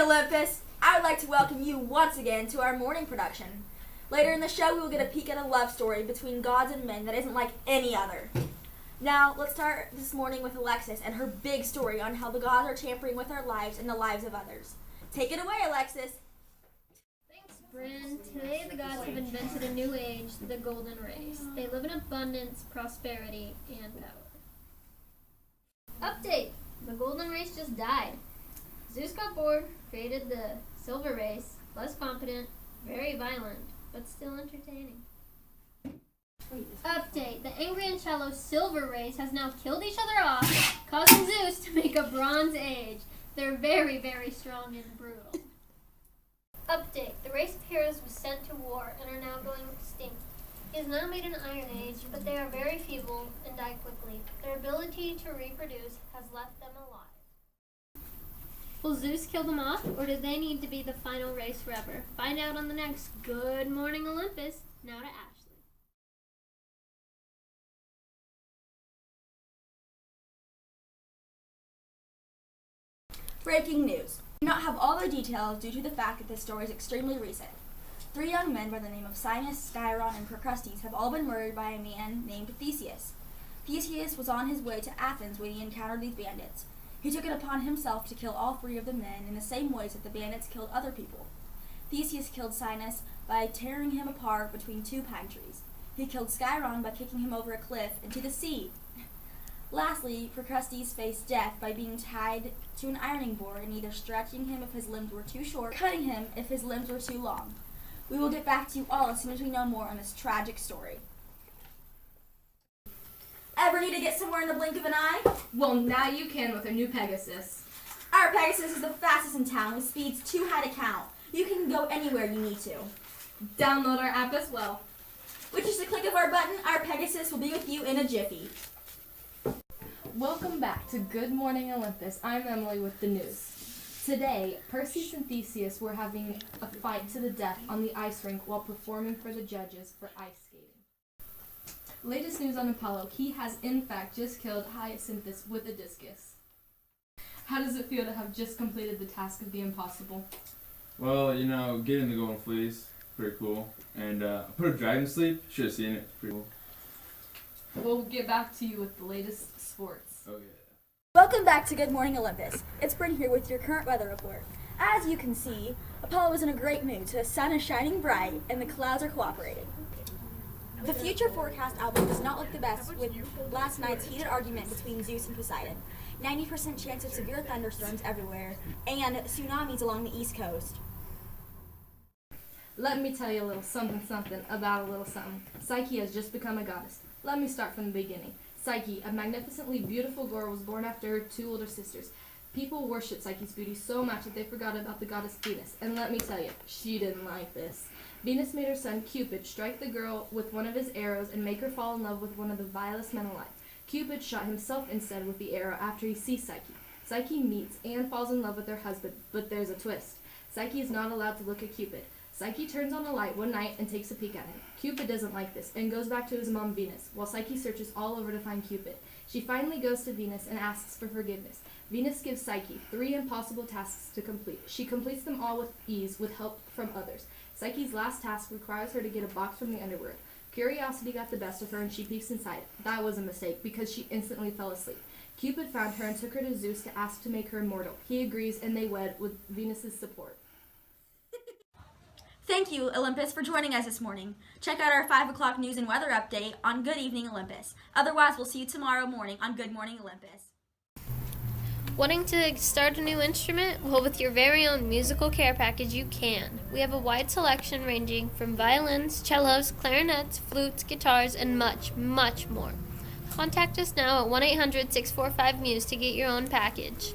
Olympus! I would like to welcome you once again to our morning production. Later in the show, we will get a peek at a love story between gods and men that isn't like any other. Now, let's start this morning with Alexis and her big story on how the gods are tampering with our lives and the lives of others. Take it away, Alexis! Thanks, Bryn. Today the gods have invented a new age, the golden race. They live in abundance, prosperity, and power. Update! The golden race just died. Zeus got bored, created the silver race, less competent, very violent, but still entertaining. Update! The angry and shallow silver race has now killed each other off, causing Zeus to make a bronze age. They're very, very strong and brutal. Update. The race of heroes was sent to war and are now going extinct. He has now made an Iron Age, but they are very feeble and die quickly. Their ability to reproduce has left them alive. Will Zeus kill them off, or do they need to be the final race forever? Find out on the next Good Morning Olympus. Now to Ashley. Breaking news. We do not have all the details due to the fact that this story is extremely recent. 3 young men by the name of Sinis, Skyron, and Procrustes have all been murdered by a man named Theseus. Theseus was on his way to Athens when he encountered these bandits. He took it upon himself to kill all 3 of the men in the same ways that the bandits killed other people. Theseus killed Sinis by tearing him apart between 2 pine trees. He killed Skyron by kicking him over a cliff into the sea. Lastly, Procrustes faced death by being tied to an ironing board and either stretching him if his limbs were too short, or cutting him if his limbs were too long. We will get back to you all as soon as we know more on this tragic story. Ever need to get somewhere in the blink of an eye? Well, now you can with our new Pegasus. Our Pegasus is the fastest in town with speeds too high to count. You can go anywhere you need to. Download our app as well. With just a click of our button, our Pegasus will be with you in a jiffy. Welcome back to Good Morning Olympus. I'm Emily with the news. Today, Perseus and Theseus were having a fight to the death on the ice rink while performing for the judges for ice skating. Latest news on Apollo, he has in fact just killed Hyacinthus with a discus. How does it feel to have just completed the task of the impossible? Well, getting the golden fleece, pretty cool. And I put a dragon to sleep, should have seen it, pretty cool. We'll get back to you with the latest sports. Okay. Welcome back to Good Morning Olympus. It's Bryn here with your current weather report. As you can see, Apollo is in a great mood, so the sun is shining bright and the clouds are cooperating. The future forecast outlook does not look the best with last night's heated argument between Zeus and Poseidon. 90% chance of severe thunderstorms everywhere, and tsunamis along the east coast. Let me tell you a little something about a little something. Psyche has just become a goddess. Let me start from the beginning. Psyche, a magnificently beautiful girl, was born after her 2 older sisters. People worshipped Psyche's beauty so much that they forgot about the goddess Venus. And let me tell you, she didn't like this. Venus made her son Cupid strike the girl with one of his arrows and make her fall in love with one of the vilest men alive. Cupid shot himself instead with the arrow after he sees Psyche. Psyche meets and falls in love with her husband, but there's a twist. Psyche is not allowed to look at Cupid. Psyche turns on a light one night and takes a peek at him. Cupid doesn't like this and goes back to his mom Venus, while Psyche searches all over to find Cupid. She finally goes to Venus and asks for forgiveness. Venus gives Psyche 3 impossible tasks to complete. She completes them all with ease with help from others. Psyche's last task requires her to get a box from the underworld. Curiosity got the best of her and she peeks inside. That was a mistake because she instantly fell asleep. Cupid found her and took her to Zeus to ask to make her immortal. He agrees and they wed with Venus's support. Thank you, Olympus, for joining us this morning. Check out our 5 o'clock news and weather update on Good Evening Olympus. Otherwise, we'll see you tomorrow morning on Good Morning Olympus. Wanting to start a new instrument? Well, with your very own musical care package, you can. We have a wide selection ranging from violins, cellos, clarinets, flutes, guitars, and much, much more. Contact us now at 1-800-645-MUSE to get your own package.